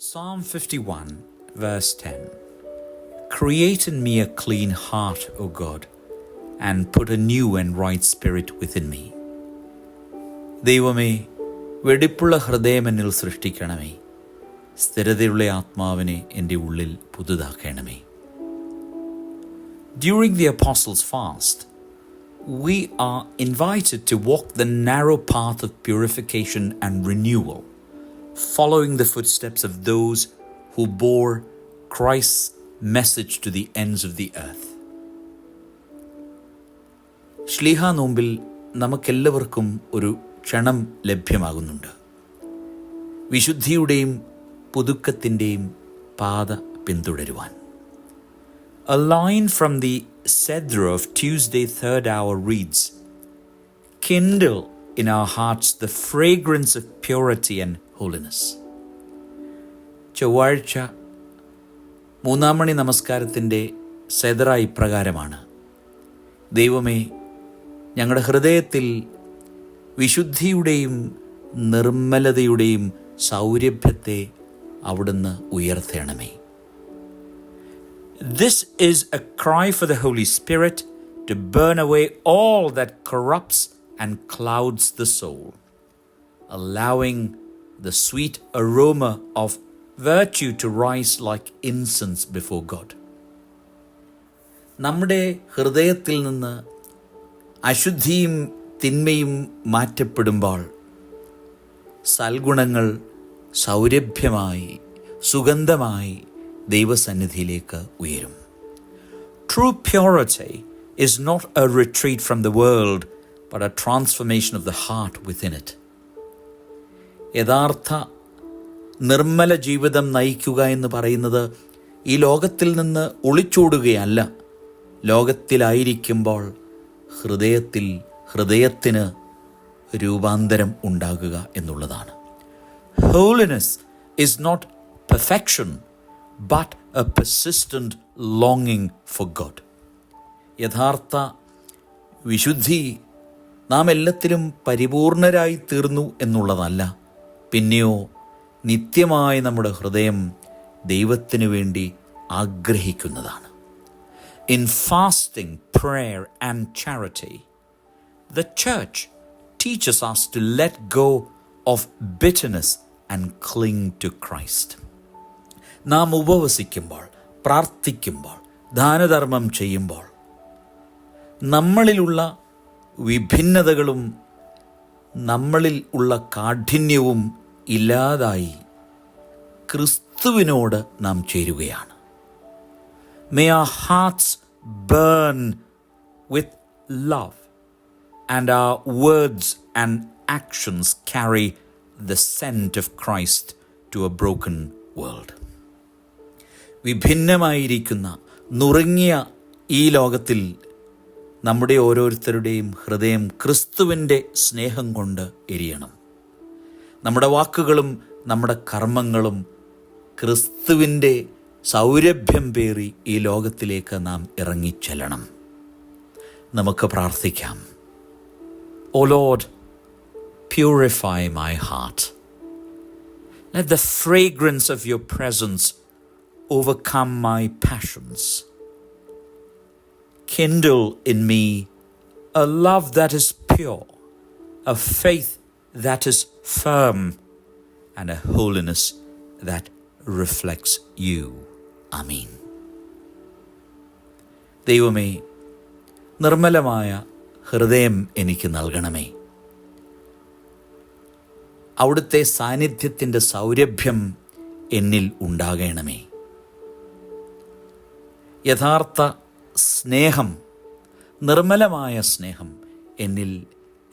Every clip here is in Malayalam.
Psalm 51, verse 10. Create in me a clean heart, O God, and put a new and right spirit within me. ദൈവമേ, വെടിപ്പുള്ള ഹൃദയം എന്നിൽ സൃഷ്ടിക്കണമേ, സ്ഥിരതയുള്ള ആത്മാവിനെ എൻ്റെ ഉള്ളിൽ പുതുതാക്കണമേ. During the Apostles' Fast, we are invited to walk the narrow path of purification and renewal, following the footsteps of those who bore Christ's message to the ends of the earth. ശ്ലീഹാ നോമ്പിൽ നമുക്കെല്ലാവർക്കും ഒരു ക്ഷണം ലഭ്യമാകുന്നുണ്ട്. വിശുദ്ധിയുടെയും പുതുക്കത്തിൻ്റെയും പാത പിന്തുടരുവാൻ. A line from the Sedra of Tuesday 3rd hour reads, "Kindle in our hearts the fragrance of purity and holiness." ചൊവ്വാഴ്ച 3 മണി നമസ്കാരത്തിൻ്റെ സെദറ ഇപ്രകാരമാണ്: ദൈവമേ, ഞങ്ങളുടെ ഹൃദയത്തിൽ വിശുദ്ധിയുടെയും നിർമ്മലതയുടെയും സൗരഭ്യത്തെ അവിടുന്ന് ഉയർത്തണമേ. This is a cry for the Holy Spirit to burn away all that corrupts and clouds the soul, allowing the sweet aroma of virtue to rise like incense before God. നമ്മുടെ ഹൃദയത്തിൽ നിന്ന് അശുദ്ധിയും തിന്മയും മാറ്റപ്പെടുമ്പോൾ സൽഗുണങ്ങൾ സൗരഭ്യമായി സുഗന്ധമായി ദൈവസന്നിധിയിലേക്ക് ഉയരും. True purity is not a retreat from the world, but a transformation of the heart within it. യഥാർത്ഥ നിർമ്മല ജീവിതം നയിക്കുക എന്ന് പറയുന്നത് ഈ ലോകത്തിൽ നിന്ന് ഒളിച്ചോടുകയല്ല, ലോകത്തിലായിരിക്കുമ്പോൾ ഹൃദയത്തിന് രൂപാന്തരം ഉണ്ടാകുക എന്നുള്ളതാണ്. Holiness is not perfection, but a persistent longing for God. യഥാർത്ഥ വിശുദ്ധി നാം എല്ലാത്തിലും പരിപൂർണരായി തീർന്നു എന്നുള്ളതല്ല, പിന്നെയോ നിത്യമായി നമ്മുടെ ഹൃദയം ദൈവത്തിനു വേണ്ടി ആഗ്രഹിക്കുന്നതാണ്. In fasting, prayer and charity, the church teaches us to let go of bitterness and cling to Christ. നാം ഉപവസിക്കുമ്പോൾ, പ്രാർത്ഥിക്കുമ്പോൾ, ദാനധർമ്മം ചെയ്യുമ്പോൾ നമ്മളിലുള്ള വിഭിന്നതകളും നമ്മളിൽ ഉള്ള കാഠിന്യവും ഇല്ലാതായി ക്രിസ്തുവിനോട് നാം ചേരുകയാണ്. May our hearts burn with love and our words and actions carry the scent of Christ to a broken world. വിഭിന്നമായിരിക്കുന്ന നുറുങ്ങിയ ഈ ലോകത്തിൽ നമ്മുടെ ഓരോരുത്തരുടെയും ഹൃദയം ക്രിസ്തുവിൻ്റെ സ്നേഹം കൊണ്ട് എരിയണം. നമ്മുടെ വാക്കുകളും നമ്മുടെ കർമ്മങ്ങളും ക്രിസ്തുവിൻ്റെ സൗരഭ്യം പേറി ഈ ലോകത്തിലേക്ക് നാം ഇറങ്ങിച്ചെല്ലണം. നമുക്ക് പ്രാർത്ഥിക്കാം. O Lord, purify my heart. Let the fragrance of your presence overcome my passions. Kindle in me a love that is pure, a faith that is firm, and a holiness that reflects you. Amen. ദൈവമേ, നിർമ്മലമായ ഹൃദയം എനിക്ക് നൽകണമേ. അവിടുത്തെ സാന്നിധ്യത്തിൻ്റെ സൗരഭ്യം എന്നിൽ ഉണ്ടാകണമേ. യഥാർത്ഥ സ്നേഹം, നിർമ്മലമായ സ്നേഹം എന്നിൽ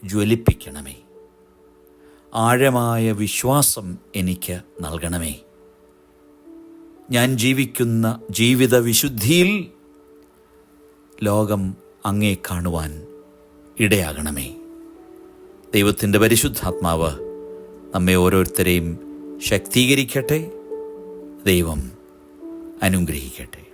ജ്വലിപ്പിക്കണമേ. ആഴമായ വിശ്വാസം എനിക്ക് നൽകണമേ. ഞാൻ ജീവിക്കുന്ന ജീവിത വിശുദ്ധിയിൽ ലോകം അങ്ങേ കാണുവാൻ ഇടയാകണമേ. ദൈവത്തിൻ്റെ പരിശുദ്ധാത്മാവ് നമ്മെ ഓരോരുത്തരെയും ശക്തീകരിക്കട്ടെ. ദൈവം അനുഗ്രഹിക്കട്ടെ.